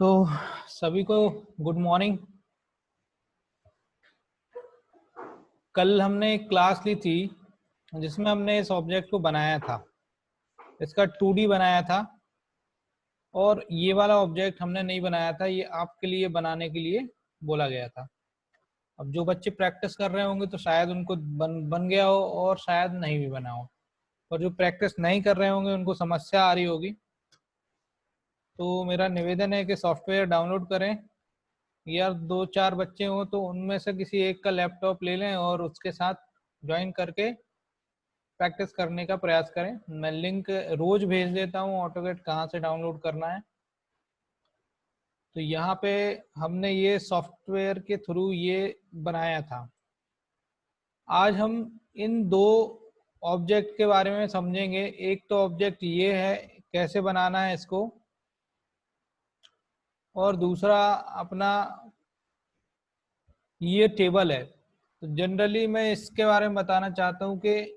तो सभी को गुड मॉर्निंग। कल हमने एक क्लास ली थी जिसमें हमने इस ऑब्जेक्ट को बनाया था, इसका 2D बनाया था। और ये वाला ऑब्जेक्ट हमने नहीं बनाया था, ये आपके लिए बनाने के लिए बोला गया था। अब जो बच्चे प्रैक्टिस कर रहे होंगे तो शायद उनको बन गया हो और शायद नहीं भी बना हो, और जो प्रैक्टिस नहीं कर रहे होंगे उनको समस्या आ रही होगी। तो मेरा निवेदन है कि सॉफ्टवेयर डाउनलोड करें, या 2-4 बच्चे हों तो उनमें से किसी एक का लैपटॉप ले लें और उसके साथ ज्वाइन करके प्रैक्टिस करने का प्रयास करें। मैं लिंक रोज भेज देता हूँ ऑटोकैड कहाँ से डाउनलोड करना है। तो यहाँ पे हमने ये सॉफ्टवेयर के थ्रू ये बनाया था। आज हम इन दो ऑब्जेक्ट के बारे में समझेंगे। एक तो ऑब्जेक्ट ये है, कैसे बनाना है इसको, और दूसरा अपना ये टेबल है। तो जनरली मैं इसके बारे में बताना चाहता हूँ कि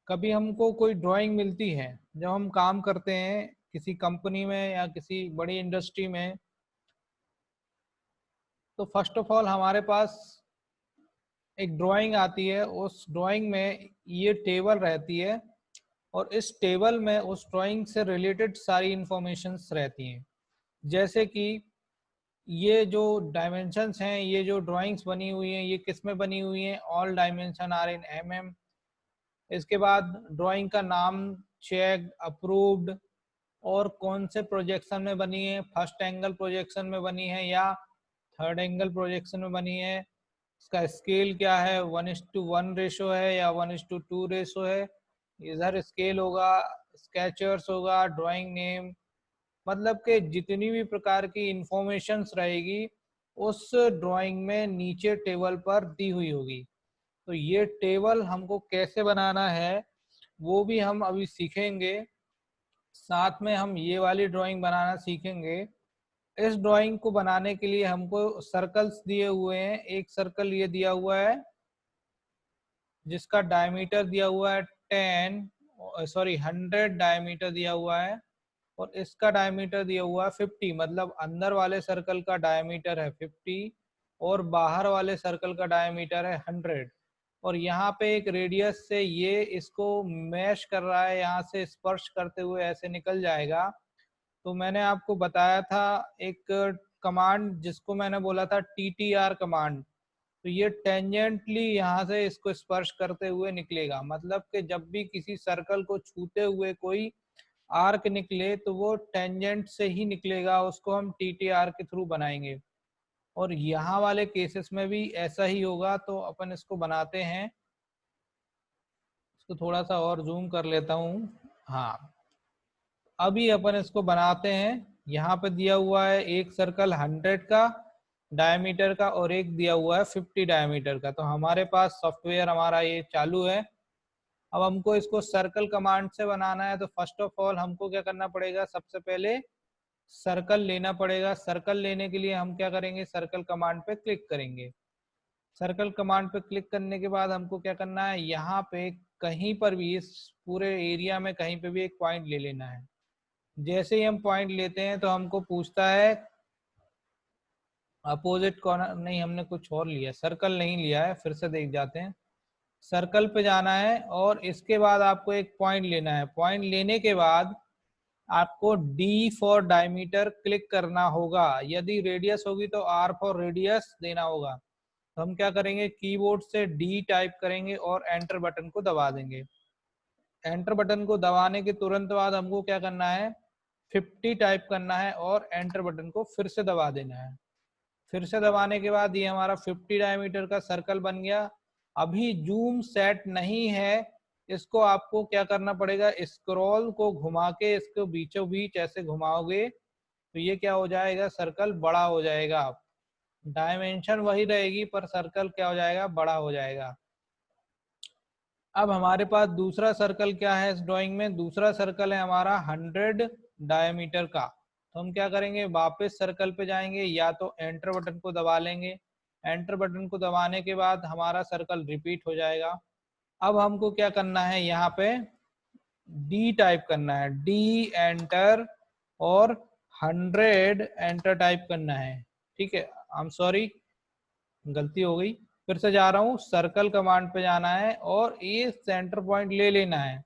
कभी हमको कोई ड्राइंग मिलती है, जब हम काम करते हैं किसी कंपनी में या किसी बड़ी इंडस्ट्री में, तो फर्स्ट ऑफ ऑल हमारे पास एक ड्राइंग आती है। उस ड्राइंग में ये टेबल रहती है और इस टेबल में उस ड्राइंग से रिलेटेड सारी इंफॉर्मेशंस रहती हैं। जैसे कि ये जो डायमेंशंस हैं, ये जो ड्राइंग्स बनी हुई हैं, ये किस में बनी हुई हैं, all dimension are in mm। इसके बाद ड्राइंग का नाम, चेक, अप्रूव्ड, और कौन से प्रोजेक्शन में बनी है, फर्स्ट एंगल प्रोजेक्शन में बनी है या थर्ड एंगल प्रोजेक्शन में बनी है। इसका स्केल क्या है, 1:1 रेशो है या 1:2 रेशो है। इधर स्केल होगा, स्केचर्स होगा, ड्राइंग नेम, मतलब कि जितनी भी प्रकार की इंफॉर्मेशंस रहेगी उस ड्राइंग में नीचे टेबल पर दी हुई होगी। तो ये टेबल हमको कैसे बनाना है वो भी हम अभी सीखेंगे। साथ में हम ये वाली ड्राइंग बनाना सीखेंगे। इस ड्राइंग को बनाने के लिए हमको सर्कल्स दिए हुए हैं। एक सर्कल ये दिया हुआ है जिसका डायमीटर दिया हुआ है 100 डायमीटर दिया हुआ है, और इसका डायमीटर दिया हुआ है 50। मतलब अंदर वाले सर्कल का डायमीटर है 50 और बाहर वाले सर्कल का डायमीटर है 100। और यहाँ पे एक रेडियस से ये इसको मैश कर रहा है, यहाँ से स्पर्श करते हुए ऐसे निकल जाएगा। तो मैंने आपको बताया था एक कमांड जिसको मैंने बोला था TTR कमांड। तो ये टेंजेंटली यहाँ से इसको स्पर्श करते हुए निकलेगा। मतलब कि जब भी किसी सर्कल को छूते हुए कोई आर्क निकले तो वो टेंजेंट से ही निकलेगा, उसको हम TTR के थ्रू बनाएंगे। और यहाँ वाले केसेस में भी ऐसा ही होगा। तो अपन इसको बनाते हैं, इसको थोड़ा सा और जूम कर लेता हूँ। हाँ, अभी अपन इसको बनाते हैं। यहाँ पे दिया हुआ है एक सर्कल 100 का डायमीटर का और एक दिया हुआ है 50 डायमीटर का। तो हमारे पास सॉफ्टवेयर हमारा ये चालू है। अब हमको इसको सर्कल कमांड से बनाना है। तो फर्स्ट ऑफ ऑल हमको क्या करना पड़ेगा, सबसे पहले सर्कल लेना पड़ेगा। सर्कल लेने के लिए हम क्या करेंगे, सर्कल कमांड पे क्लिक करेंगे। सर्कल कमांड पे क्लिक करने के बाद हमको क्या करना है, यहाँ पे कहीं पर भी इस पूरे एरिया में कहीं पे भी एक पॉइंट ले लेना है। जैसे ही हम पॉइंट लेते हैं तो हमको पूछता है अपोजिट कॉर्नर, नहीं हमने कुछ और लिया, सर्कल नहीं लिया है, फिर से देख जाते हैं। सर्कल पे जाना है और इसके बाद आपको एक पॉइंट लेना है। पॉइंट लेने के बाद आपको D फॉर डायमीटर क्लिक करना होगा। यदि रेडियस होगी तो R फॉर रेडियस देना होगा। तो हम क्या करेंगे, कीबोर्ड से D टाइप करेंगे और एंटर बटन को दबा देंगे। एंटर बटन को दबाने के तुरंत बाद हमको क्या करना है, 50 टाइप करना है और एंटर बटन को फिर से दबा देना है। फिर से दबाने के बाद ये हमारा 50 डायमीटर का सर्कल बन गया। अभी जूम सेट नहीं है, इसको आपको क्या करना पड़ेगा, स्क्रॉल को घुमा के इसको बीचों बीच ऐसे घुमाओगे तो ये क्या हो जाएगा, सर्कल बड़ा हो जाएगा। डायमेंशन वही रहेगी पर सर्कल क्या हो जाएगा, बड़ा हो जाएगा। अब हमारे पास दूसरा सर्कल क्या है इस ड्राइंग में, दूसरा सर्कल है हमारा 100 डायमीटर का। तो हम क्या करेंगे, वापस सर्कल पे जाएंगे, या तो एंटर बटन को दबा लेंगे। एंटर बटन को दबाने के बाद हमारा सर्कल रिपीट हो जाएगा। अब हमको क्या करना है, यहाँ पे D टाइप करना है, D एंटर और 100 एंटर टाइप करना है। ठीक है, आई एम सॉरी, गलती हो गई, फिर से जा रहा हूँ। सर्कल कमांड पे जाना है और ये सेंटर पॉइंट ले लेना है।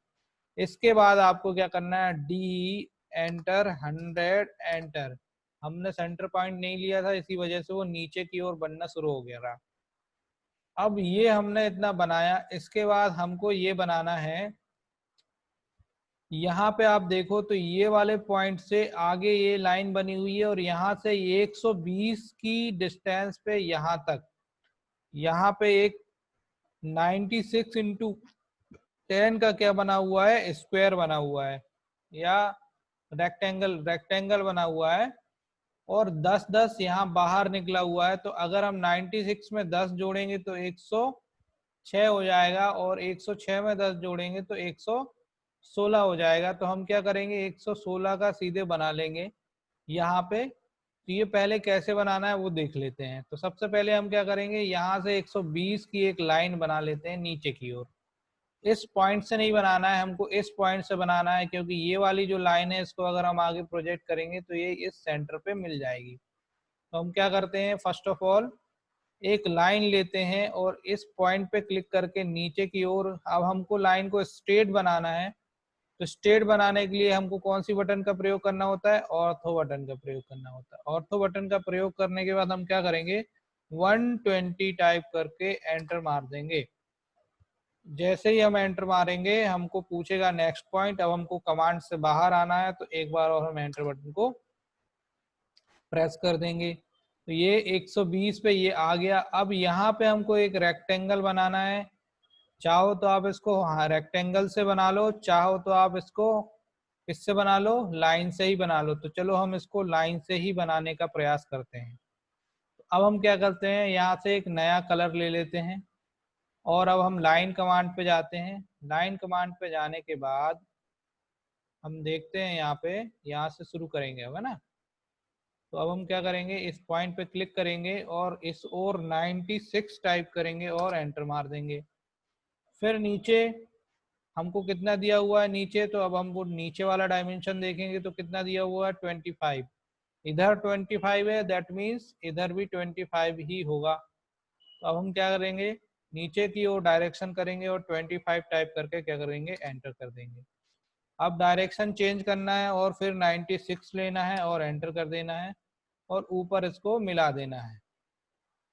इसके बाद आपको क्या करना है, डी एंटर 100 एंटर। हमने सेंटर पॉइंट नहीं लिया था, इसी वजह से वो नीचे की ओर बनना शुरू हो गया रहा। अब ये हमने इतना बनाया, इसके बाद हमको ये बनाना है, यहाँ पे आप देखो तो ये वाले पॉइंट से आगे ये लाइन बनी हुई है और यहाँ से 120 की डिस्टेंस पे यहाँ तक, यहाँ पे एक 96 इंटू 10 का क्या बना हुआ है, स्क्वायर बना हुआ है या रेक्टेंगल बना हुआ है, और 10-10 यहाँ बाहर निकला हुआ है। तो अगर हम 96 में 10 जोड़ेंगे तो 106 हो जाएगा, और 106 में 10 जोड़ेंगे तो 116 हो जाएगा। तो हम क्या करेंगे, 116 का सीधे बना लेंगे यहाँ पे। तो ये पहले कैसे बनाना है वो देख लेते हैं। तो सबसे पहले हम क्या करेंगे, यहाँ से 120 की एक लाइन बना लेते हैं नीचे की ओर। इस पॉइंट से नहीं बनाना है हमको, इस पॉइंट से बनाना है, क्योंकि ये वाली जो लाइन है इसको अगर हम आगे प्रोजेक्ट करेंगे तो ये इस सेंटर पे मिल जाएगी। तो हम क्या करते हैं, फर्स्ट ऑफ ऑल एक लाइन लेते हैं और इस पॉइंट पे क्लिक करके नीचे की ओर, अब हमको लाइन को स्ट्रेट बनाना है। तो स्ट्रेट बनाने के लिए हमको कौन सी बटन का प्रयोग करना होता है, ऑर्थो बटन का प्रयोग करना होता है। ऑर्थो बटन का प्रयोग करने के बाद हम क्या करेंगे, 120 टाइप करके एंटर मार देंगे। जैसे ही हम एंटर मारेंगे हमको पूछेगा नेक्स्ट पॉइंट। अब हमको कमांड से बाहर आना है, तो एक बार और हम एंटर बटन को प्रेस कर देंगे। तो ये 120 पे ये आ गया। अब यहाँ पे हमको एक रेक्टेंगल बनाना है। चाहो तो आप इसको रेक्टेंगल से बना लो, चाहो तो आप इसको किससे बना लो, लाइन से ही बना लो। तो चलो हम इसको लाइन से ही बनाने का प्रयास करते हैं। तो अब हम क्या करते हैं, यहाँ से एक नया कलर ले लेते हैं और अब हम लाइन कमांड पे जाते हैं। लाइन कमांड पे जाने के बाद हम देखते हैं यहाँ पे, यहाँ से शुरू करेंगे, होगा ना। तो अब हम क्या करेंगे, इस पॉइंट पे क्लिक करेंगे और इस ओर 96 टाइप करेंगे और एंटर मार देंगे। फिर नीचे हमको कितना दिया हुआ है नीचे, तो अब हमको नीचे वाला डायमेंशन देखेंगे तो कितना दिया हुआ है, 25। इधर 25 है, दैट मीन्स इधर भी 25 ही होगा। तो अब हम क्या करेंगे, नीचे की ओर डायरेक्शन करेंगे और 25 टाइप करके क्या करेंगे, एंटर कर देंगे। अब डायरेक्शन चेंज करना है और फिर 96 लेना है और एंटर कर देना है और ऊपर इसको मिला देना है।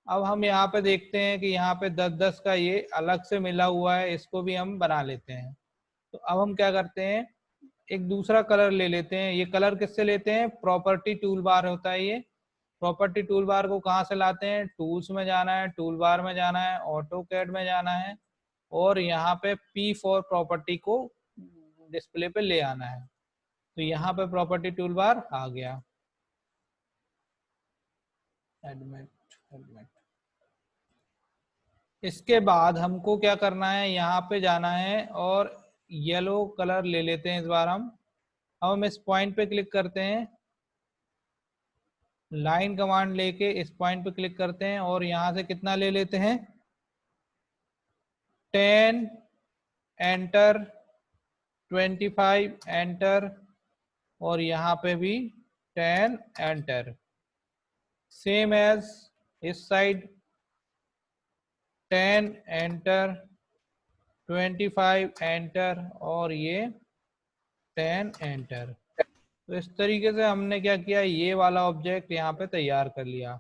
अब हम यहाँ पे देखते हैं कि यहाँ पे 10-10 का ये अलग से मिला हुआ है, इसको भी हम बना लेते हैं। तो अब हम क्या करते हैं, एक दूसरा कलर ले लेते हैं। ये कलर किससे लेते हैं, प्रॉपर्टी टूल बार होता है ये। प्रॉपर्टी टूल बार को कहाँ से लाते हैं, टूल्स में जाना है, टूल बार में जाना है, ऑटो कैड में जाना है और यहाँ पे P4 प्रॉपर्टी को डिस्प्ले पे ले आना है। तो यहाँ पे प्रॉपर्टी टूल बार आ गया। एडमिट। इसके बाद हमको क्या करना है, यहाँ पे जाना है और येलो कलर ले लेते हैं इस बार हम। अब हम इस पॉइंट पे क्लिक करते हैं, लाइन कमांड लेके इस पॉइंट पे क्लिक करते हैं और यहाँ से कितना ले लेते हैं, 10 एंटर, 25 एंटर और यहाँ पे भी 10 एंटर। सेम एज इस साइड, 10 एंटर, 25 एंटर और ये 10 एंटर। तो इस तरीके से हमने क्या किया, ये वाला ऑब्जेक्ट यहाँ पे तैयार कर लिया।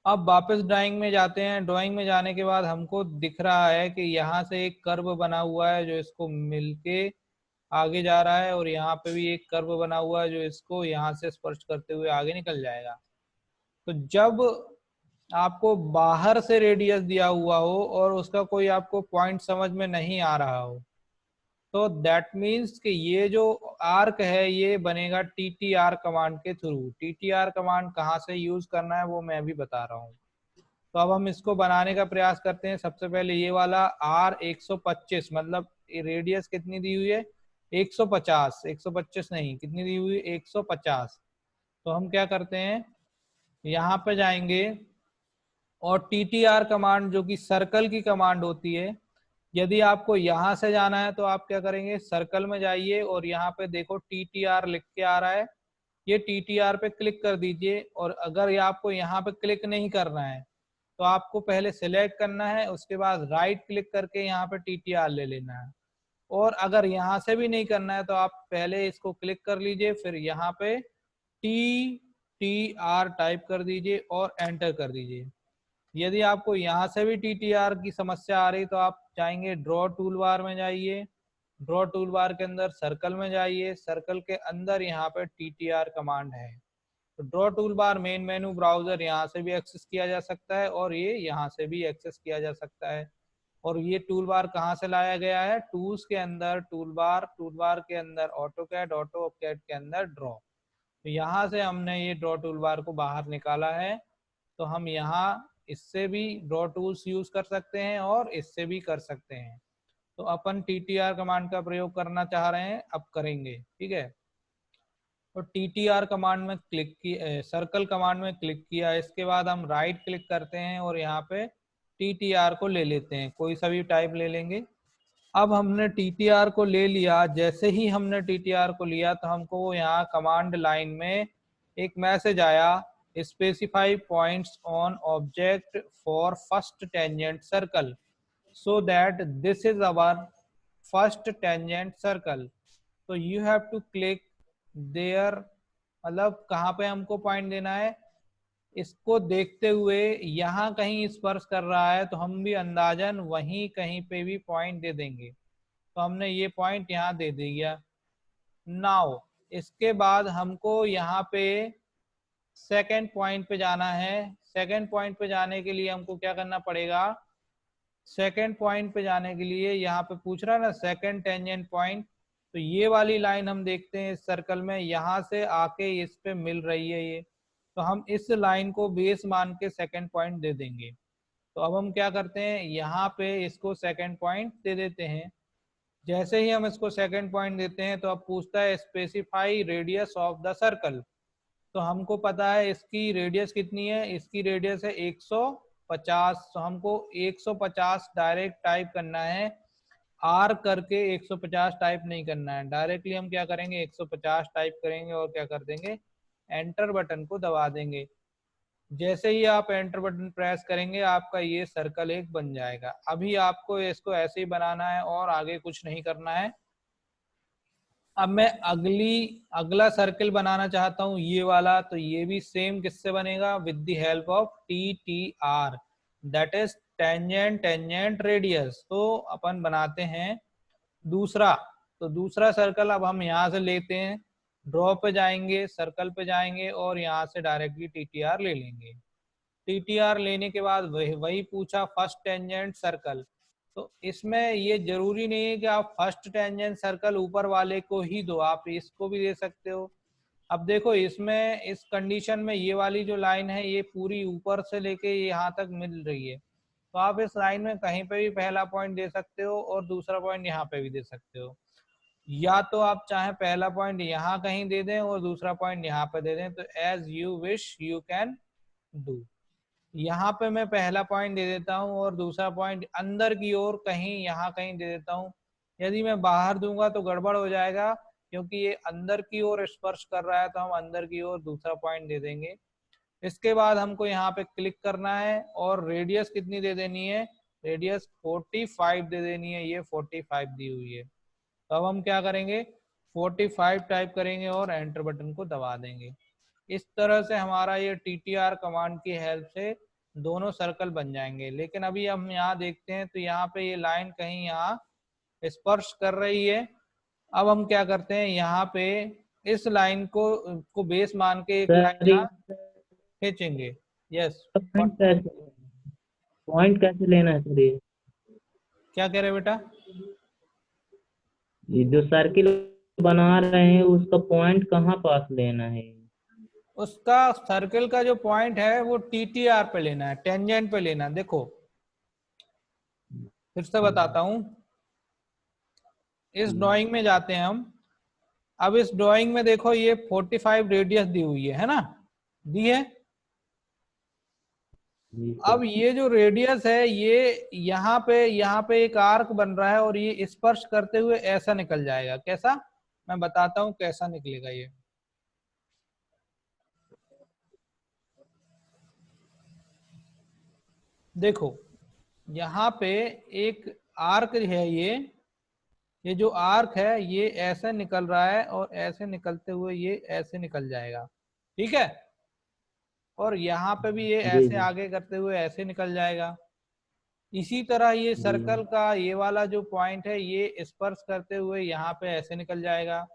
अब वापस ड्राइंग में जाते हैं। ड्राइंग में जाने के बाद हमको दिख रहा है कि यहाँ से एक कर्व बना हुआ है जो इसको मिलके आगे जा रहा है और यहाँ पे भी एक कर्व बना हुआ है जो इसको यहाँ से स्पर्श करते हुए आगे निकल जाएगा। तो जब आपको बाहर से रेडियस दिया हुआ हो और उसका कोई आपको पॉइंट समझ में नहीं आ रहा हो, तो दैट मीन्स कि ये जो आर्क है ये बनेगा TTR कमांड के थ्रू। TTR कमांड कहाँ से यूज करना है वो मैं भी बता रहा हूँ। तो अब हम इसको बनाने का प्रयास करते हैं। सबसे पहले ये वाला R 125, मतलब रेडियस कितनी दी हुई है, 150, 125 नहीं, कितनी दी हुई है, 150। तो हम क्या करते हैं, यहाँ पे जाएंगे और TTR कमांड जो कि सर्कल की कमांड होती है, यदि आपको यहाँ से जाना है तो आप क्या करेंगे, सर्कल में जाइए और यहाँ पे देखो TTR लिख के आ रहा है। ये TTR पे क्लिक कर दीजिए। और अगर ये आपको यहाँ पे क्लिक नहीं करना है तो आपको पहले सिलेक्ट करना है, उसके बाद राइट क्लिक करके यहाँ पे TTR ले लेना है। और अगर यहाँ से भी नहीं करना है तो आप पहले इसको क्लिक कर लीजिए, फिर यहाँ पे TTR टाइप कर दीजिए और एंटर कर दीजिए। यदि आपको यहाँ से भी TTR की समस्या आ रही तो आप जाएंगे ड्रॉ टूल बार में जाइए, ड्रॉ टूल बार के अंदर सर्कल में जाइए, सर्कल के अंदर यहाँ पे TTR कमांड है। तो draw tool bar main menu browser यहाँ से भी एक्सेस किया जा सकता है और ये यहाँ से भी एक्सेस किया जा सकता है। और ये टूल बार कहाँ से लाया गया है, टूल्स के अंदर टूल बार के अंदर ऑटोकैड के अंदर ड्रॉ। तो यहाँ से हमने ये ड्रॉ टूल बार को बाहर निकाला है। तो हम यहाँ इससे भी ड्रॉ टूल्स यूज कर सकते हैं और इससे भी कर सकते हैं। तो अपन TTR कमांड का प्रयोग करना चाह रहे हैं, अब करेंगे, ठीक है। तो TTR कमांड में क्लिक किया, सर्कल कमांड में क्लिक किया, इसके बाद हम राइट क्लिक करते हैं और यहाँ पे TTR को ले लेते हैं, कोई सा भी टाइप ले लेंगे। अब हमने TTR को ले लिया, जैसे ही हमने TTR को लिया तो हमको यहाँ कमांड लाइन में एक मैसेज आया, specify points on object for first tangent circle so that this is our first tangent circle। तो you have to click there, मतलब कहाँ पे हमको पॉइंट देना है, इसको देखते हुए यहाँ कहीं स्पर्श कर रहा है तो हम भी अंदाजन वहीं कहीं पे भी पॉइंट दे देंगे। तो हमने ये पॉइंट यहाँ दे दिया। नाउ इसके बाद हमको यहाँ पे सेकेंड पॉइंट पे जाना है। सेकेंड पॉइंट पे जाने के लिए हमको क्या करना पड़ेगा, सेकेंड पॉइंट पे जाने के लिए यहाँ पे पूछ रहा है ना सेकेंड टेंजेंट पॉइंट, तो ये वाली लाइन हम देखते हैं इस सर्कल में, यहाँ से आके इस पे मिल रही है ये, तो हम इस लाइन को बेस मान के सेकेंड पॉइंट दे देंगे। तो अब हम क्या करते हैं, यहाँ पे इसको सेकेंड पॉइंट दे देते हैं। जैसे ही हम इसको सेकेंड पॉइंट देते हैं तो अब पूछता है specify radius of the circle. तो हमको पता है इसकी रेडियस कितनी है, इसकी रेडियस है 150। तो हमको 150 डायरेक्ट टाइप करना है, आर करके 150 टाइप नहीं करना है, डायरेक्टली हम क्या करेंगे 150 टाइप करेंगे और क्या कर देंगे, एंटर बटन को दबा देंगे। जैसे ही आप एंटर बटन प्रेस करेंगे आपका ये सर्कल एक बन जाएगा। अभी आपको इसको ऐसे ही बनाना है और आगे कुछ नहीं करना है। अब मैं अगला सर्कल बनाना चाहता हूँ ये वाला, तो ये भी सेम किससे बनेगा, with the help of TTR, that is tangent radius. तो अपन बनाते हैं दूसरा। तो दूसरा सर्कल अब हम यहाँ से लेते हैं, ड्रॉ पे जाएंगे, सर्कल पे जाएंगे और यहाँ से डायरेक्टली TTR ले लेंगे। TTR लेने के बाद वही पूछा फर्स्ट टेंजेंट सर्कल। तो इसमें ये जरूरी नहीं है कि आप फर्स्ट टेंजेंट सर्कल ऊपर वाले को ही दो, आप इसको भी दे सकते हो। अब देखो इसमें इस कंडीशन में ये वाली जो लाइन है ये पूरी ऊपर से लेके यहाँ तक मिल रही है, तो आप इस लाइन में कहीं पे भी पहला पॉइंट दे सकते हो और दूसरा पॉइंट यहाँ पे भी दे सकते हो, या तो आप चाहे पहला पॉइंट यहाँ कहीं दे दें और दूसरा पॉइंट यहाँ पे दे दें। तो as you wish you can do. यहाँ पे मैं पहला पॉइंट दे देता हूँ और दूसरा पॉइंट अंदर की ओर कहीं यहाँ कहीं दे देता हूँ। यदि मैं बाहर दूंगा तो गड़बड़ हो जाएगा, क्योंकि ये अंदर की ओर स्पर्श कर रहा है, तो हम अंदर की ओर दूसरा पॉइंट दे देंगे। इसके बाद हमको यहाँ पे क्लिक करना है और रेडियस कितनी दे देनी है, रेडियस 45 दे देनी है, ये 45 दी हुई है। तो अब हम क्या करेंगे 45 टाइप करेंगे और एंटर बटन को दबा देंगे। इस तरह से हमारा ये TTR कमांड की हेल्प से दोनों सर्कल बन जाएंगे। लेकिन अभी हम यहाँ देखते हैं तो यहाँ पे ये लाइन कहीं यहाँ स्पर्श कर रही है। अब हम क्या करते हैं, यहाँ पे इस लाइन को बेस मान के एक लाइन यहाँ खींचेंगे। यस, पॉइंट कैसे लेना है सर, ये क्या कह रहे बेटा, ये जो सर्किल बना रहे हैं उसका पॉइंट कहाँ पास लेना है? उसका सर्कल का जो पॉइंट है वो TTR पे लेना है, टेंजेंट पे लेना है। देखो फिर से बताता हूँ, इस ड्राइंग में जाते हैं हम। अब इस ड्राइंग में देखो ये 45 रेडियस दी हुई है ना, दी है। अब ये जो रेडियस है ये यहाँ पे एक आर्क बन रहा है और ये स्पर्श करते हुए ऐसा निकल जाएगा। कैसा, मैं बताता हूँ कैसा निकलेगा ये। देखो यहाँ पे एक आर्क है, ये जो आर्क है ये ऐसे निकल रहा है और ऐसे निकलते हुए ये ऐसे निकल जाएगा, ठीक है। और यहाँ पे भी ये जी ऐसे जी आगे करते हुए ऐसे निकल जाएगा। इसी तरह ये जी सर्कल का ये वाला जो पॉइंट है ये स्पर्श करते हुए यहाँ पे ऐसे निकल जाएगा,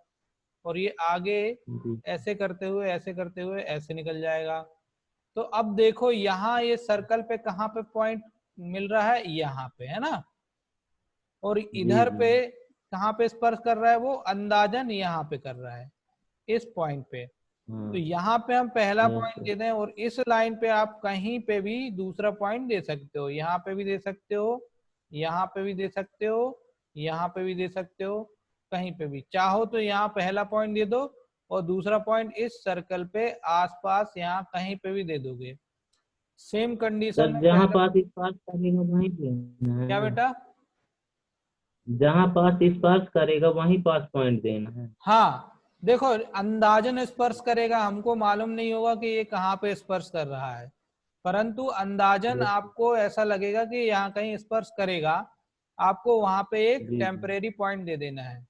और ये आगे जी ऐसे करते हुए ऐसे निकल जाएगा। तो अब देखो यहाँ ये सर्कल पे कहाँ पे पॉइंट मिल रहा है, यहाँ पे है ना। और जी इधर जी। पे कहाँ पे स्पर्श कर रहा है, वो अंदाजन यहाँ पे कर रहा है, इस पॉइंट पे। तो हाँ यहाँ पे हम पहला पॉइंट ऐसे। दे दें, और इस लाइन पे आप कहीं पे भी दूसरा पॉइंट दे सकते हो, यहाँ पे भी दे सकते हो, यहाँ पे भी दे सकते हो, यहाँ पे भी दे सकते हो, कहीं पे भी चाहो तो यहाँ पहला पॉइंट दे दो और दूसरा पॉइंट इस सर्कल पे आसपास यहाँ कहीं पे भी दे दोगे। सेम कंडीशन सर में जहाँ पहला, पास स्पर्श करेगा वहीं देना क्या है। बेटा? जहाँ पास स्पर्श करेगा वहीं पास पॉइंट देना है। हाँ, देखो अंदाजन स्पर्श करेगा, हमको मालूम नहीं होगा कि ये कहाँ पे स्पर्श कर रहा है, परंतु अंदाजन ओके। आपको ऐसा लगेगा कि यहाँ कहीं स्पर्श करेगा। आपको वहां पे एक जी जी टेम्परेरी पॉइंट दे देना है।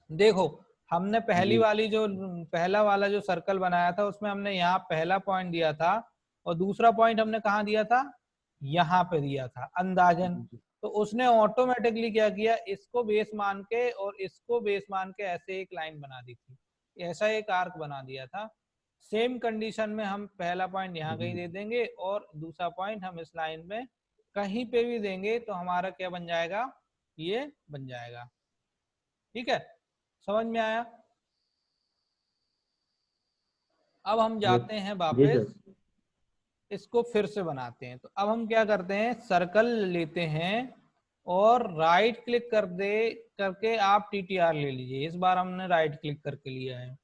देखो हमने पहली जी वाली जो पहला वाला जो सर्कल बनाया था उसमें हमने यहाँ पहला पॉइंट दिया था, और दूसरा पॉइंट हमने कहाँ दिया था, यहाँ पे दिया था अंदाजन। जी तो उसने ऑटोमेटिकली क्या किया, इसको बेस मान के और इसको बेस मान के ऐसे एक लाइन बना दी थी, ऐसा एक आर्क बना दिया था। सेम कंडीशन में हम पहला पॉइंट यहाँ कहीं जी दे देंगे और दूसरा पॉइंट हम इस लाइन में कहीं पे भी देंगे, तो हमारा क्या बन जाएगा, ये बन जाएगा। ठीक है, समझ में आया? अब हम जी जाते हैं जी सर। वापस, इसको फिर से बनाते हैं। तो अब हम क्या करते हैं, सर्कल लेते हैं और राइट क्लिक कर दे करके आप टीटीआर ले लीजिए। इस बार हमने राइट क्लिक करके लिया है।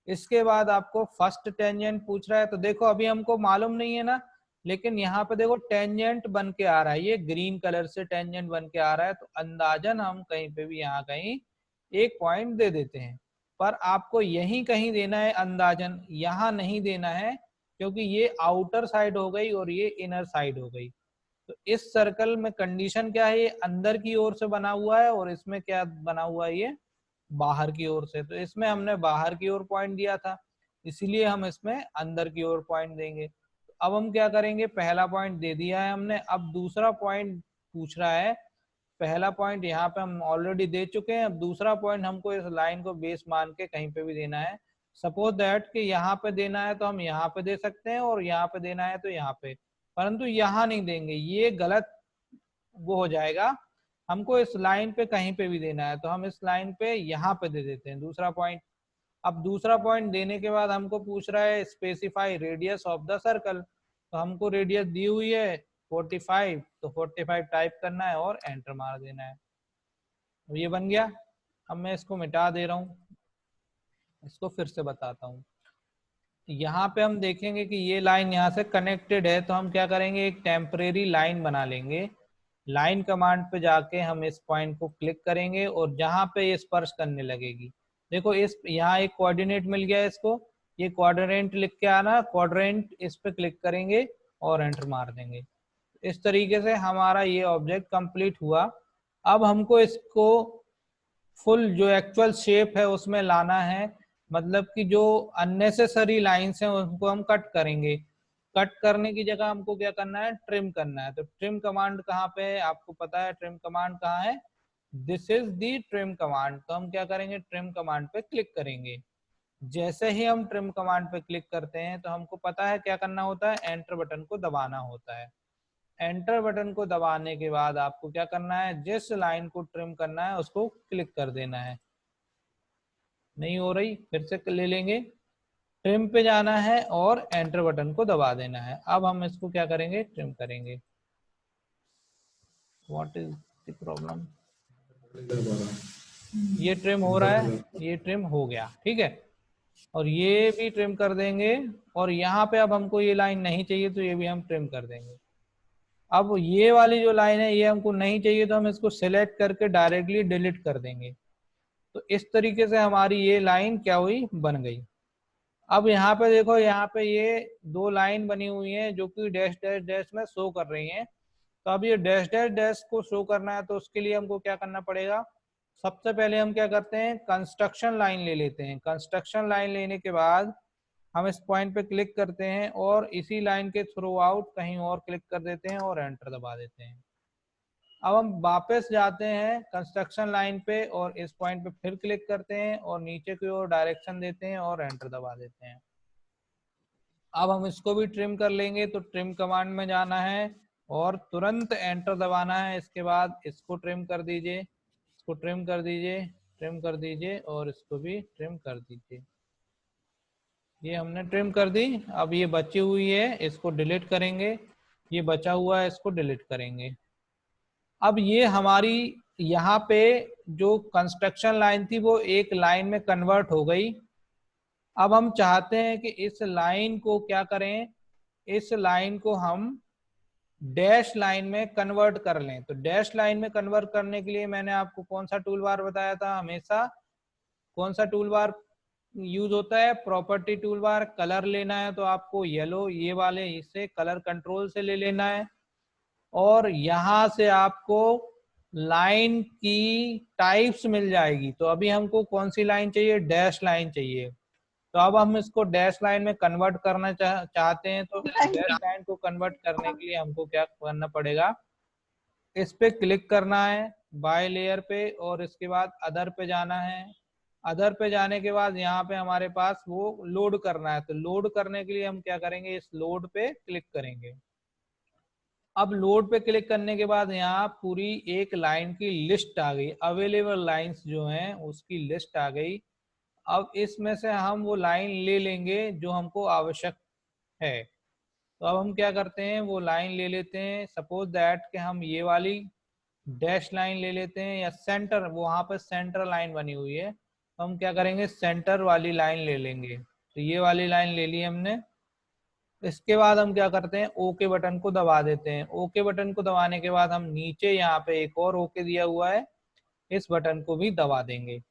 इसके बाद आपको फर्स्ट टेंजेंट पूछ रहा है, तो देखो अभी हमको मालूम नहीं है ना, लेकिन यहाँ पे देखो टेंजेंट बन के आ रहा है, ये ग्रीन कलर से टेंजेंट बन के आ रहा है। तो अंदाजन हम कहीं पे भी यहाँ कहीं एक पॉइंट दे देते हैं, पर आपको यही कहीं देना है अंदाजन, यहाँ नहीं देना है, क्योंकि ये आउटर साइड हो गई और ये इनर साइड हो गई। तो इस सर्कल में कंडीशन क्या है, ये अंदर की ओर से बना हुआ है और इसमें क्या बना हुआ है, ये बाहर की ओर से। तो इसमें हमने बाहर की ओर पॉइंट दिया था, इसीलिए हम इसमें अंदर की ओर पॉइंट देंगे। तो अब हम क्या करेंगे, पहला पॉइंट दे दिया है हमने, अब दूसरा पॉइंट पूछ रहा है। पहला पॉइंट यहाँ पे हम ऑलरेडी दे चुके हैं, अब दूसरा पॉइंट हमको इस लाइन को बेस मान के कहीं पे भी देना है। सपोज दैट कि यहाँ पे देना है तो हम यहाँ पे दे सकते हैं, और यहाँ पे देना है तो यहाँ पे, परंतु यहाँ नहीं देंगे, ये गलत वो हो जाएगा। हमको इस लाइन पे कहीं पे भी देना है, तो हम इस लाइन पे यहाँ पे दे देते हैं दूसरा पॉइंट। अब दूसरा पॉइंट देने के बाद हमको पूछ रहा है specify radius of the circle, तो हमको रेडियस दी हुई है 45, तो 45 टाइप करना है और एंटर मार देना है। अब ये बन गया। अब मैं इसको मिटा दे रहा हूँ, इसको फिर से बताता हूँ। यहाँ पे हम देखेंगे कि ये लाइन यहाँ से कनेक्टेड है, तो हम क्या करेंगे, एक टेम्परेरी लाइन बना लेंगे। लाइन कमांड पे जाके हम इस पॉइंट को क्लिक करेंगे और जहाँ पे ये स्पर्श करने लगेगी, देखो इस यहाँ एक कोऑर्डिनेट मिल गया है इसको, ये क्वाड्रेंट लिख के आना, क्वाड्रेंट इस पे क्लिक करेंगे और एंटर मार देंगे। इस तरीके से हमारा ये ऑब्जेक्ट कंप्लीट हुआ। अब हमको इसको फुल जो एक्चुअल शेप है उसमें लाना है, मतलब कि जो अननेसेसरी लाइंस हैं उनको हम कट करेंगे। कट करने की जगह हमको क्या करना है, ट्रिम करना है। तो ट्रिम कमांड कहाँ पे है, आपको पता है ट्रिम कमांड कहाँ है, this is the trim command. तो हम क्या करेंगे, ट्रिम कमांड पे क्लिक करेंगे। जैसे ही हम ट्रिम कमांड पे क्लिक करते हैं तो हमको पता है क्या करना होता है, एंटर बटन को दबाना होता है। एंटर बटन को दबाने के बाद आपको क्या करना है, जिस लाइन को ट्रिम करना है उसको क्लिक कर देना है। नहीं हो रही, फिर से ले लेंगे, ट्रिम पे जाना है और एंटर बटन को दबा देना है। अब हम इसको क्या करेंगे, ट्रिम करेंगे। व्हाट इज द प्रॉब्लम, ये ट्रिम हो रहा है, ये ट्रिम हो गया, ठीक है। और ये भी ट्रिम कर देंगे, और यहाँ पे अब हमको ये लाइन नहीं चाहिए तो ये भी हम ट्रिम कर देंगे। अब ये वाली जो लाइन है ये हमको नहीं चाहिए, तो हम इसको सिलेक्ट करके डायरेक्टली डिलीट कर देंगे। तो इस तरीके से हमारी ये लाइन क्या हुई, बन गई। अब यहाँ पे देखो, यहाँ पे ये दो लाइन बनी हुई हैं जो कि डैश डैश डैश में शो कर रही हैं। तो अब ये डैश डैश डैश को शो करना है, तो उसके लिए हमको क्या करना पड़ेगा, सबसे पहले हम क्या करते हैं, कंस्ट्रक्शन लाइन ले लेते हैं। कंस्ट्रक्शन लाइन लेने के बाद हम इस पॉइंट पे क्लिक करते हैं और इसी लाइन के थ्रू आउट कहीं और क्लिक कर देते हैं और एंटर दबा देते हैं। अब हम वापस जाते हैं कंस्ट्रक्शन लाइन पे और इस पॉइंट पे फिर क्लिक करते हैं और नीचे की ओर डायरेक्शन देते हैं और एंटर दबा देते हैं। अब हम इसको भी ट्रिम कर लेंगे, तो ट्रिम कमांड में जाना है और तुरंत एंटर दबाना है। इसके बाद इसको ट्रिम कर दीजिए, इसको ट्रिम कर दीजिए, ट्रिम कर दीजिए और इसको भी ट्रिम कर दीजिए। ये हमने ट्रिम कर दी। अब ये बची हुई है, इसको डिलीट करेंगे। ये बचा हुआ है, इसको डिलीट करेंगे। अब ये हमारी यहाँ पे जो कंस्ट्रक्शन लाइन थी वो एक लाइन में कन्वर्ट हो गई। अब हम चाहते हैं कि इस लाइन को क्या करें, इस लाइन को हम डैश लाइन में कन्वर्ट कर लें। तो डैश लाइन में कन्वर्ट करने के लिए मैंने आपको कौन सा टूल बार बताया था, हमेशा कौन सा टूल बार यूज होता है, प्रॉपर्टी टूल बार। कलर लेना है तो आपको येलो, ये वाले इससे कलर कंट्रोल से ले लेना है और यहां से आपको लाइन की टाइप्स मिल जाएगी। तो अभी हमको कौन सी लाइन चाहिए, डैश लाइन चाहिए। तो अब हम इसको डैश लाइन में कन्वर्ट करना चाहते हैं। तो डैश लाइन को कन्वर्ट करने के लिए हमको क्या करना पड़ेगा, इस पे क्लिक करना है बाय लेयर पे और इसके बाद अदर पे जाना है। अदर पे जाने के बाद यहाँ पे हमारे पास वो लोड करना है। तो लोड करने के लिए हम क्या करेंगे, इस लोड पे क्लिक करेंगे। अब लोड पे क्लिक करने के बाद यहाँ पूरी एक लाइन की लिस्ट आ गई, अवेलेबल लाइंस जो हैं उसकी लिस्ट आ गई। अब इसमें से हम वो लाइन ले लेंगे जो हमको आवश्यक है। तो अब हम क्या करते हैं, वो लाइन ले लेते हैं। सपोज दैट कि हम ये वाली डैश लाइन ले लेते हैं या सेंटर, वहां पर सेंटर लाइन बनी हुई है, तो हम क्या करेंगे, सेंटर वाली लाइन ले लेंगे। तो ये वाली लाइन ले ली हमने। इसके बाद हम क्या करते हैं, ओके बटन को दबा देते हैं। ओके बटन को दबाने के बाद हम नीचे यहाँ पे एक और ओके दिया हुआ है, इस बटन को भी दबा देंगे।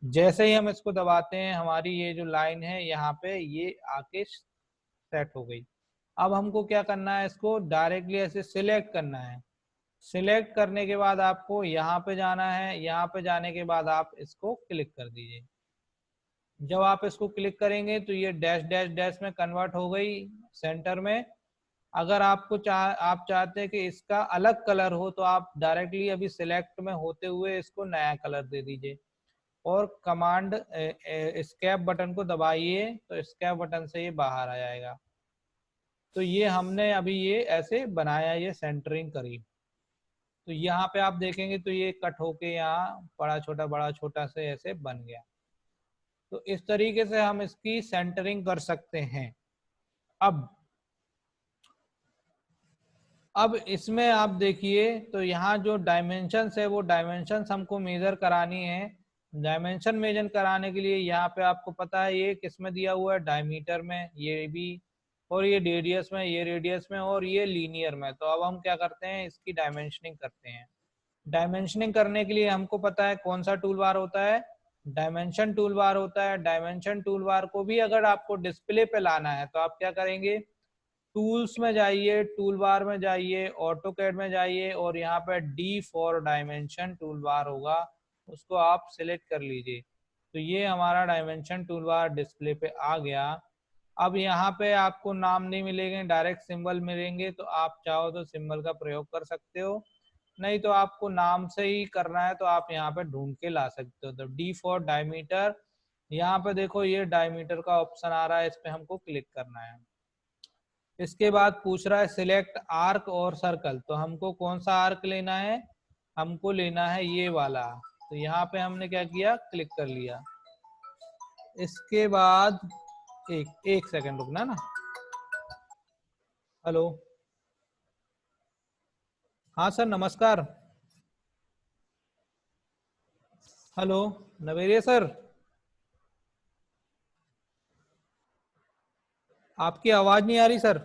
जैसे ही हम इसको दबाते हैं हमारी ये जो लाइन है यहाँ पे ये आके सेट हो गई। अब हमको क्या करना है, इसको डायरेक्टली ऐसे सिलेक्ट करना है। सिलेक्ट करने के बाद आपको यहाँ पे जाना है। यहाँ पे जाने के बाद आप इसको क्लिक कर दीजिए। जब आप इसको क्लिक करेंगे तो ये डैश डैश डैश में कन्वर्ट हो गई सेंटर में। अगर आपको आप चाहते हैं कि इसका अलग कलर हो तो आप डायरेक्टली अभी सिलेक्ट में होते हुए इसको नया कलर दे दीजिए और कमांड एस्केप बटन को दबाइए तो एस्केप बटन से ये बाहर आ जाएगा। तो ये हमने अभी ये ऐसे बनाया, ये सेंटरिंग करी। तो यहाँ पे आप देखेंगे तो ये कट होके यहाँ बड़ा छोटा से ऐसे बन गया। तो इस तरीके से हम इसकी सेंटरिंग कर सकते हैं। अब इसमें आप देखिए तो यहाँ जो डायमेंशंस है वो डायमेंशंस हमको मेजर करानी है। डायमेंशन मेजर कराने के लिए यहाँ पे आपको पता है ये किसमें दिया हुआ है, डायमीटर में ये भी, और ये रेडियस में, ये रेडियस में, और ये लीनियर में। तो अब हम क्या करते हैं, इसकी डायमेंशनिंग करते हैं। डायमेंशनिंग करने के लिए हमको पता है कौन सा टूल बार होता है, डायमेंशन टूल बार होता है। डायमेंशन टूल बार को भी अगर आपको डिस्प्ले पे लाना है तो आप क्या करेंगे, टूल्स में जाइए, टूल बार में जाइए, ऑटो कैड में जाइए और यहाँ पे D for dimension tool bar होगा, उसको आप सिलेक्ट कर लीजिए। तो ये हमारा डायमेंशन टूल बार डिस्प्ले पे आ गया। अब यहाँ पे आपको नाम नहीं मिलेंगे, डायरेक्ट सिंबल मिलेंगे। तो आप चाहो तो सिंबल का प्रयोग कर सकते हो, नहीं तो आपको नाम से ही करना है तो आप यहाँ पे ढूंढ के ला सकते हो। तो डी फॉर डायमीटर, यहाँ पे देखो ये डायमीटर का ऑप्शन आ रहा है, इस पे हमको क्लिक करना है। इसके बाद पूछ रहा है सिलेक्ट आर्क और सर्कल, तो हमको कौन सा आर्क लेना है, हमको लेना है ये वाला। तो यहाँ पे हमने क्या किया, क्लिक कर लिया। इसके बाद एक एक सेकंड रुकना ना। हेलो, हाँ सर नमस्कार। हेलो नवेरिया सर, आपकी आवाज नहीं आ रही सर।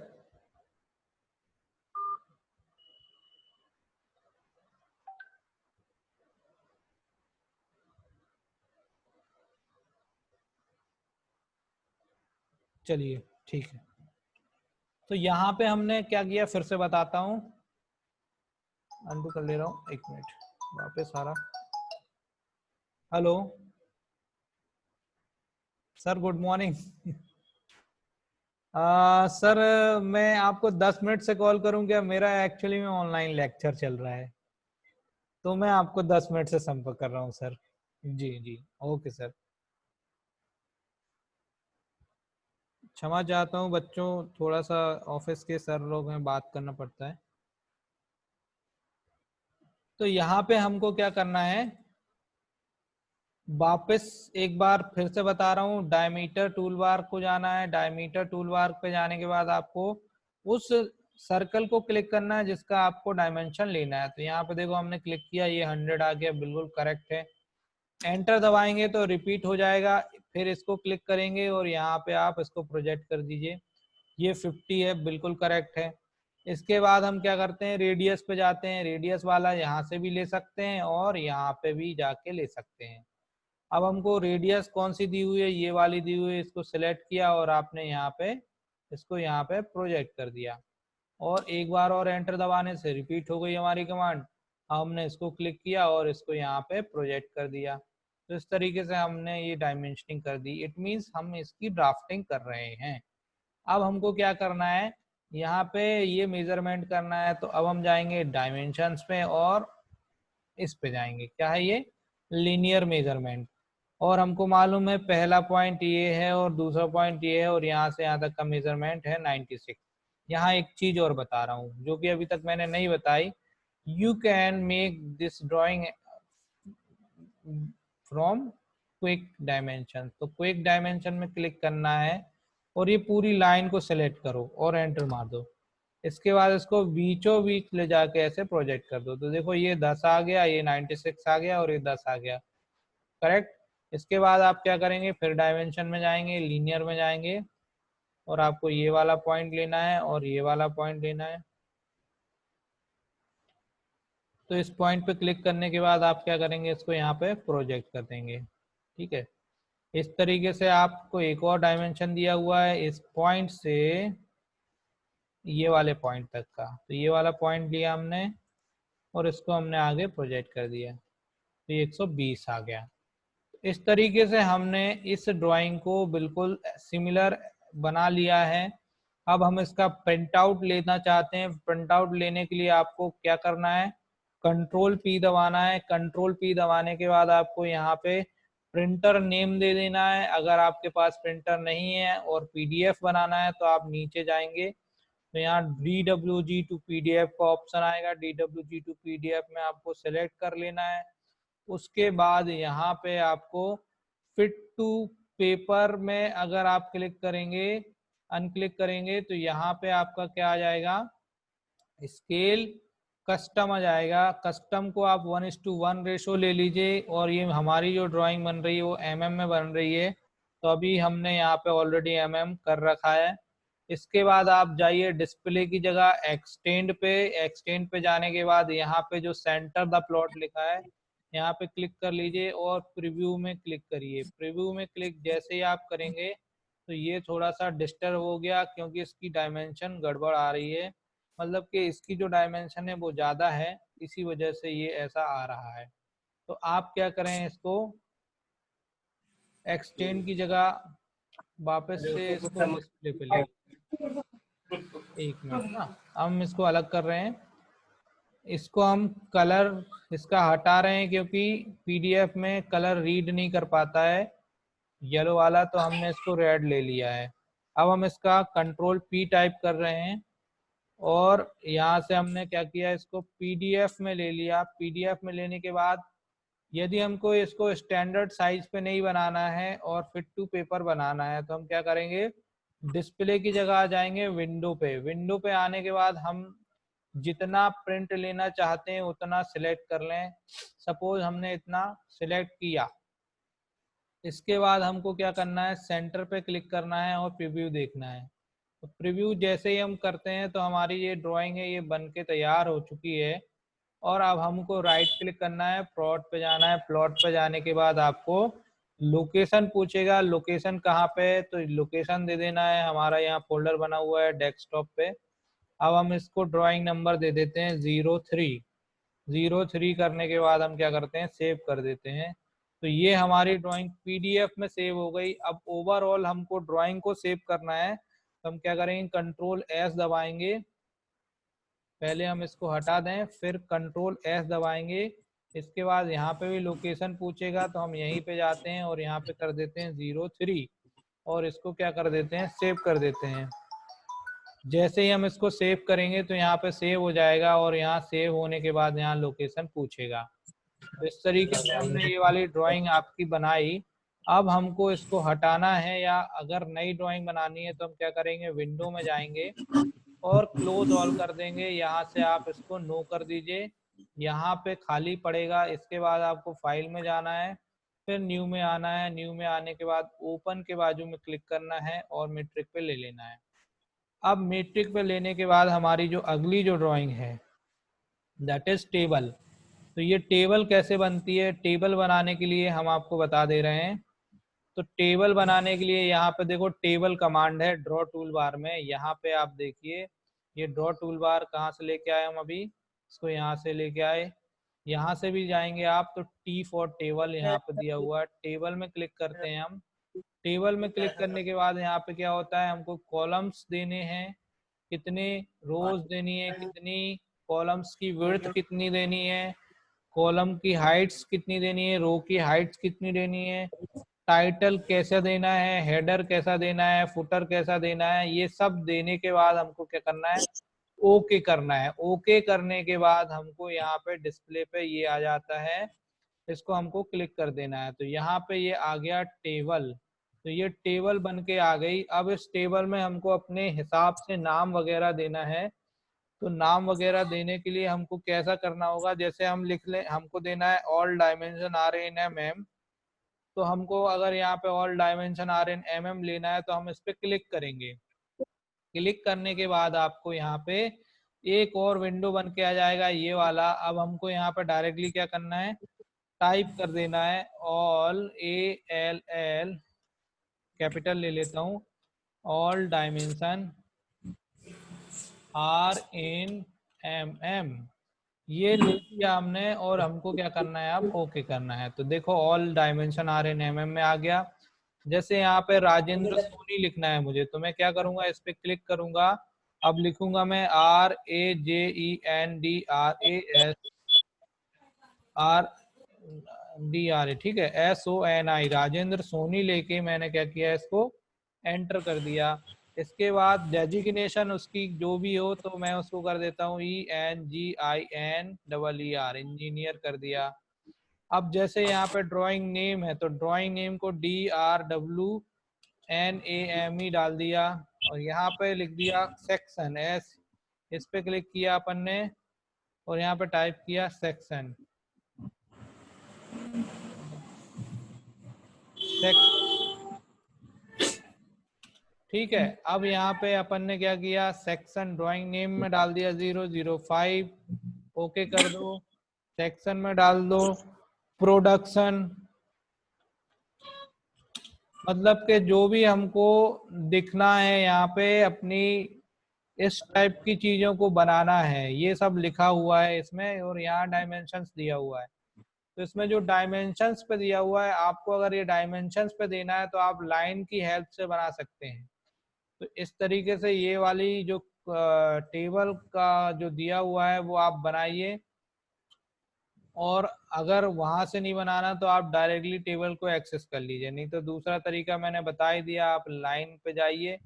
चलिए ठीक है। तो यहाँ पे हमने क्या किया, फिर से बताता हूँ। अनडू कर ले रहा हूँ, 1 मिनट वापस आ रहा। Hello sir, good morning. Sir मैं आपको 10 मिनट से कॉल करूं क्या? मेरा एक्चुअली में ऑनलाइन लेक्चर चल रहा है, तो मैं आपको 10 मिनट से संपर्क कर रहा हूं सर। जी जी, ओके सर। क्षमा चाहता हूं बच्चों, थोड़ा सा ऑफिस के सर लोग हैं, बात करना पड़ता है। तो यहाँ पे हमको क्या करना है, वापस एक बार फिर से बता रहा हूँ, डायमीटर टूल बार को जाना है। डायमीटर टूल बार पे जाने के बाद आपको उस सर्कल को क्लिक करना है जिसका आपको डायमेंशन लेना है। तो यहाँ पे देखो हमने क्लिक किया, ये 100 आ गया, बिल्कुल करेक्ट है। एंटर दबाएंगे तो रिपीट हो जाएगा, फिर इसको क्लिक करेंगे और यहाँ पे आप इसको प्रोजेक्ट कर दीजिए। ये 50 है, बिल्कुल करेक्ट है। इसके बाद हम क्या करते हैं, रेडियस पे जाते हैं। रेडियस वाला यहाँ से भी ले सकते हैं और यहाँ पे भी जाके ले सकते हैं। अब हमको रेडियस कौन सी दी हुई है, ये वाली दी हुई है, इसको सिलेक्ट किया और आपने यहाँ पे इसको यहाँ पे प्रोजेक्ट कर दिया और एक बार और एंटर दबाने से रिपीट हो गई हमारी कमांड। हमने इसको क्लिक किया और इसको यहाँ पे प्रोजेक्ट कर दिया। तो इस तरीके से हमने ये डायमेंशनिंग कर दी। इट मीन्स हम इसकी ड्राफ्टिंग कर रहे हैं। अब हमको क्या करना है, यहाँ पे ये मेजरमेंट करना है। तो अब हम जाएंगे डायमेंशंस पे और इस पे जाएंगे, क्या है ये, लीनियर मेजरमेंट। और हमको मालूम है पहला पॉइंट ये है और दूसरा पॉइंट ये है और यहाँ से यहाँ तक का मेजरमेंट है 96। यहाँ एक चीज और बता रहा हूँ जो कि अभी तक मैंने नहीं बताई। You can make this drawing from quick dimension. तो क्विक डायमेंशन में क्लिक करना है और ये पूरी लाइन को सिलेक्ट करो और एंटर मार दो। इसके बाद इसको बीचों बीच ले जाके ऐसे प्रोजेक्ट कर दो। तो देखो ये 10 आ गया, ये 96 आ गया और ये 10 आ गया, करेक्ट। इसके बाद आप क्या करेंगे, फिर डायमेंशन में जाएंगे, लीनियर में जाएंगे और आपको ये वाला पॉइंट लेना है और ये वाला पॉइंट लेना है। तो इस पॉइंट पे क्लिक करने के बाद आप क्या करेंगे, इसको यहाँ पे प्रोजेक्ट कर देंगे। ठीक है, इस तरीके से आपको एक और डायमेंशन दिया हुआ है इस पॉइंट से ये वाले पॉइंट तक का। तो ये वाला पॉइंट लिया हमने और इसको हमने आगे प्रोजेक्ट कर दिया, तो ये 120 आ गया। इस तरीके से हमने इस ड्राइंग को बिल्कुल सिमिलर बना लिया है। अब हम इसका प्रिंट आउट लेना चाहते हैं। प्रिंट आउट लेने के लिए आपको क्या करना है, कंट्रोल पी दबाना है। कंट्रोल पी दबाने के बाद आपको यहाँ पे प्रिंटर नेम दे देना है। अगर आपके पास प्रिंटर नहीं है और पीडीएफ बनाना है तो आप नीचे जाएंगे, तो यहाँ DWG टू पीडीएफ का ऑप्शन आएगा। DWG टू पीडीएफ में आपको सेलेक्ट कर लेना है। उसके बाद यहाँ पे आपको फिट टू पेपर में अगर आप क्लिक करेंगे, अनक्लिक करेंगे तो यहाँ पे आपका क्या आ जाएगा, स्केल कस्टम आ जाएगा। कस्टम को आप 1:1 रेशो ले लीजिए और ये हमारी जो ड्राइंग बन रही है वो mm में बन रही है। तो अभी हमने यहाँ पे ऑलरेडी mm कर रखा है। इसके बाद आप जाइए डिस्प्ले की जगह एक्सटेंड पे। एक्सटेंड पे जाने के बाद यहाँ पे जो सेंटर द प्लॉट लिखा है यहाँ पे क्लिक कर लीजिए और प्रीव्यू में क्लिक करिए। प्रीव्यू में क्लिक जैसे ही आप करेंगे तो ये थोड़ा सा डिस्टर्ब हो गया क्योंकि इसकी डायमेंशन गड़बड़ आ रही है, मतलब कि इसकी जो डायमेंशन है वो ज़्यादा है, इसी वजह से ये ऐसा आ रहा है। तो आप क्या करें, इसको एक्सटेंड की जगह वापस से इसको डिस्प्ले पे ले, एक मिनट ना, हम इसको अलग कर रहे हैं। इसको हम कलर इसका हटा रहे हैं क्योंकि पीडीएफ में कलर रीड नहीं कर पाता है येलो वाला, तो हमने इसको रेड ले लिया है। अब हम इसका कंट्रोल पी टाइप कर रहे हैं और यहाँ से हमने क्या किया, इसको पीडीएफ में ले लिया। पीडीएफ में लेने के बाद यदि हमको इसको स्टैंडर्ड साइज पे नहीं बनाना है और फिट टू पेपर बनाना है तो हम क्या करेंगे, डिस्प्ले की जगह आ जाएंगे विंडो पे। विंडो पे आने के बाद हम जितना प्रिंट लेना चाहते हैं उतना सिलेक्ट कर लें। सपोज हमने इतना सिलेक्ट किया। इसके बाद हमको क्या करना है, सेंटर पे क्लिक करना है और प्रीव्यू देखना है। तो प्रीव्यू जैसे ही हम करते हैं तो हमारी ये ड्राइंग है ये बन के तैयार हो चुकी है। और अब हमको राइट क्लिक करना है, प्लॉट पे जाना है। प्लॉट पे जाने के बाद आपको लोकेशन पूछेगा, लोकेशन कहाँ पे, तो लोकेशन दे देना है। हमारा यहाँ फोल्डर बना हुआ है डेस्कटॉप पे। अब हम इसको ड्राइंग नंबर दे देते हैं 03। 03 करने के बाद हम क्या करते हैं, सेव कर देते हैं। तो ये हमारी ड्राइंग पीडीएफ में सेव हो गई। अब ओवरऑल हमको ड्राइंग को सेव करना है, तो हम क्या करेंगे, कंट्रोल एस दबाएंगे। पहले हम इसको हटा दें, फिर कंट्रोल एस दबाएंगे। इसके बाद यहाँ पे भी लोकेशन पूछेगा, तो हम यहीं पे जाते हैं और यहाँ पे कर देते हैं 03 और इसको क्या कर देते हैं, सेव कर देते हैं। जैसे ही हम इसको सेव करेंगे तो यहाँ पे सेव हो जाएगा और यहाँ सेव होने के बाद यहाँ लोकेशन पूछेगा। तो इस तरीके से हमने ये वाली ड्राइंग आपकी बनाई। अब हमको इसको हटाना है या अगर नई ड्राइंग बनानी है तो हम क्या करेंगे, विंडो में जाएंगे और क्लोज ऑल कर देंगे। यहाँ से आप इसको नो कर दीजिए, यहाँ पे खाली पड़ेगा। इसके बाद आपको फाइल में जाना है, फिर न्यू में आना है। न्यू में आने के बाद ओपन के बाजू में क्लिक करना है और मीट्रिक पे ले लेना है। अब मीट्रिक पे लेने के बाद हमारी जो अगली जो ड्राइंग है दैट इज टेबल। तो ये टेबल कैसे बनती है, टेबल बनाने के लिए हम आपको बता दे रहे हैं। तो टेबल बनाने के लिए यहाँ पे देखो टेबल कमांड है ड्रॉ टूल बार में। यहाँ पे आप देखिए ये ड्रॉ टूल बार कहाँ से लेके आए हम, अभी इसको यहाँ से लेके आए। यहाँ से भी जाएंगे आप तो टी फॉर टेबल यहाँ पे दिया हुआ है, टेबल में क्लिक करते हैं हम। टेबल में क्लिक करने के बाद यहाँ पे क्या होता है, हमको कॉलम्स देने हैं, कितने रोज देनी है, कितनी कॉलम्स की विड्थ कितनी देनी है, कॉलम की हाइट्स कितनी देनी है, रो की हाइट्स कितनी देनी है, टाइटल कैसा देना है, हेडर कैसा देना है, फुटर कैसा देना है। ये सब देने के बाद हमको क्या करना है, ओके करना है। ओके करने के बाद हमको यहाँ पे डिस्प्ले पे ये आ जाता है, इसको हमको क्लिक कर देना है। तो यहाँ पे ये आ गया टेबल। तो ये टेबल बन के आ गई। अब इस टेबल में हमको अपने हिसाब से नाम वगैरह देना है। तो नाम वगैरह देने के लिए हमको कैसा करना होगा, जैसे हम लिख लें, हमको देना है all dimension are in mm। तो हमको अगर यहाँ पे all dimension are in mm लेना है तो हम इस पे क्लिक करेंगे। क्लिक करने के बाद आपको यहाँ पे एक और विंडो बन के आ जाएगा ये वाला। अब हमको यहाँ पे डायरेक्टली क्या करना है, टाइप कर देना है ऑल ALL, कैपिटल ले लेता हूँ, all dimension are in mm। ये ले लिया हमने और हमको क्या करना है, अब ओके करना है। तो देखो all dimension are in mm में आ गया। जैसे यहाँ पे राजेंद्र सोनी लिखना है मुझे, तो मैं क्या करूंगा, इस पे क्लिक करूंगा। अब लिखूंगा मैं RAJENDRASR, ठीक है, SONI, राजेंद्र सोनी लेके मैंने क्या किया, इसको एंटर कर दिया। इसके बाद डेजिग्नेशन उसकी जो भी हो तो मैं उसको कर देता हूँ ENGINEER, इंजीनियर कर दिया। अब जैसे यहाँ पे ड्राइंग नेम है तो ड्राइंग नेम को DRWNAME डाल दिया और यहाँ पे लिख दिया सेक्शन S। इस पे क्लिक किया अपन ने और यहाँ पे टाइप किया सेक्शन। ठीक है, अब यहाँ पे अपन ने क्या किया, सेक्शन ड्राइंग नेम में डाल दिया 005। ओके कर दो। सेक्शन में डाल दो प्रोडक्शन, मतलब कि जो भी हमको दिखना है यहाँ पे अपनी इस टाइप की चीजों को बनाना है, ये सब लिखा हुआ है इसमें। और यहाँ डायमेंशंस दिया हुआ है। तो इसमें जो डायमेंशंस पे दिया हुआ है, आपको अगर ये डायमेंशंस पे देना है तो आप लाइन की हेल्प से बना सकते हैं। तो इस तरीके से ये वाली जो टेबल का जो दिया हुआ है वो आप बनाइए। और अगर वहां से नहीं बनाना तो आप डायरेक्टली टेबल को एक्सेस कर लीजिए। नहीं तो दूसरा तरीका मैंने बता ही दिया, आप लाइन पे जाइए,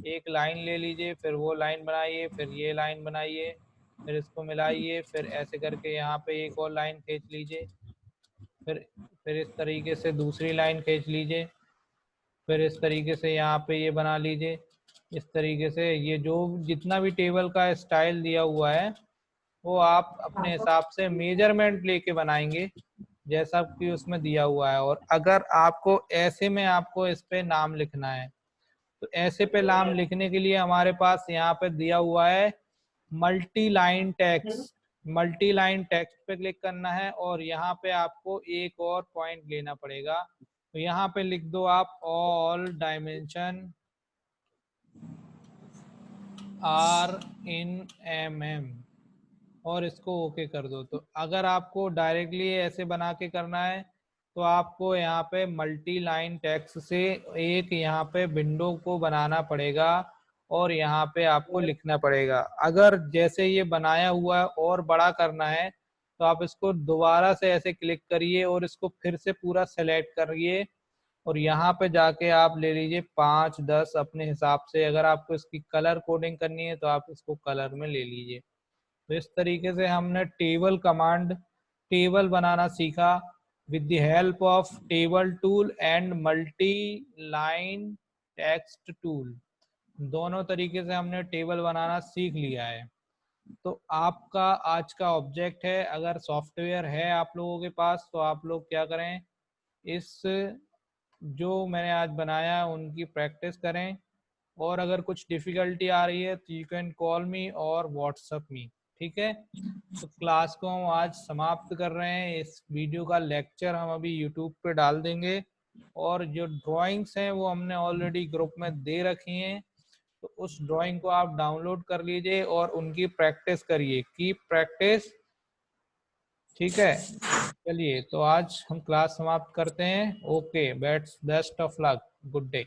एक लाइन ले लीजिए, फिर वो लाइन बनाइए, फिर ये लाइन बनाइए, फिर इसको मिलाइए, फिर ऐसे करके यहाँ पे एक और लाइन खींच लीजिए, फिर इस तरीके से दूसरी लाइन खींच लीजिए, फिर इस तरीके से यहाँ पे ये बना लीजिए। इस तरीके से ये जो जितना भी टेबल का स्टाइल दिया हुआ है वो आप अपने हिसाब से मेजरमेंट लेके बनाएंगे जैसा कि उसमें दिया हुआ है। और अगर आपको ऐसे में आपको इस पे नाम लिखना है तो ऐसे पे नाम लिखने के लिए हमारे पास यहाँ पे दिया हुआ है multi line text. Multi line text पे क्लिक करना है और यहाँ पे आपको एक और पॉइंट लेना पड़ेगा। तो यहाँ पे लिख दो आप all dimension are in mm। और इसको ओके कर दो। तो अगर आपको डायरेक्टली ऐसे बना के करना है तो आपको यहाँ पे मल्टी लाइन टेक्स्ट से एक यहाँ पे विंडो को बनाना पड़ेगा और यहाँ पे आपको लिखना पड़ेगा। अगर जैसे ये बनाया हुआ है और बड़ा करना है तो आप इसको दोबारा से ऐसे क्लिक करिए और इसको फिर से पूरा सेलेक्ट करिए और यहाँ पे जाके आप ले लीजिए 5-10 अपने हिसाब से। अगर आपको इसकी कलर कोडिंग करनी है तो आप इसको कलर में ले लीजिए। तो इस तरीके से हमने टेबल बनाना सीखा with the help of table tool and multi line text tool. दोनों तरीके से हमने टेबल बनाना सीख लिया है। तो आपका आज का ऑब्जेक्ट है, अगर सॉफ्टवेयर है आप लोगों के पास तो आप लोग क्या करें, इस जो मैंने आज बनाया उनकी प्रैक्टिस करें। और अगर कुछ डिफिकल्टी आ रही है तो यू कैन कॉल मी और व्हाट्सएप मी। ठीक है, तो क्लास को हम आज समाप्त कर रहे हैं। इस वीडियो का लेक्चर हम अभी यूट्यूब पे डाल देंगे और जो ड्राइंग्स हैं वो हमने ऑलरेडी ग्रुप में दे रखी हैं। तो उस ड्राइंग को आप डाउनलोड कर लीजिए और उनकी प्रैक्टिस करिए, कीप प्रैक्टिस। ठीक है, चलिए तो आज हम क्लास समाप्त करते हैं। Okay, best of luck, good day.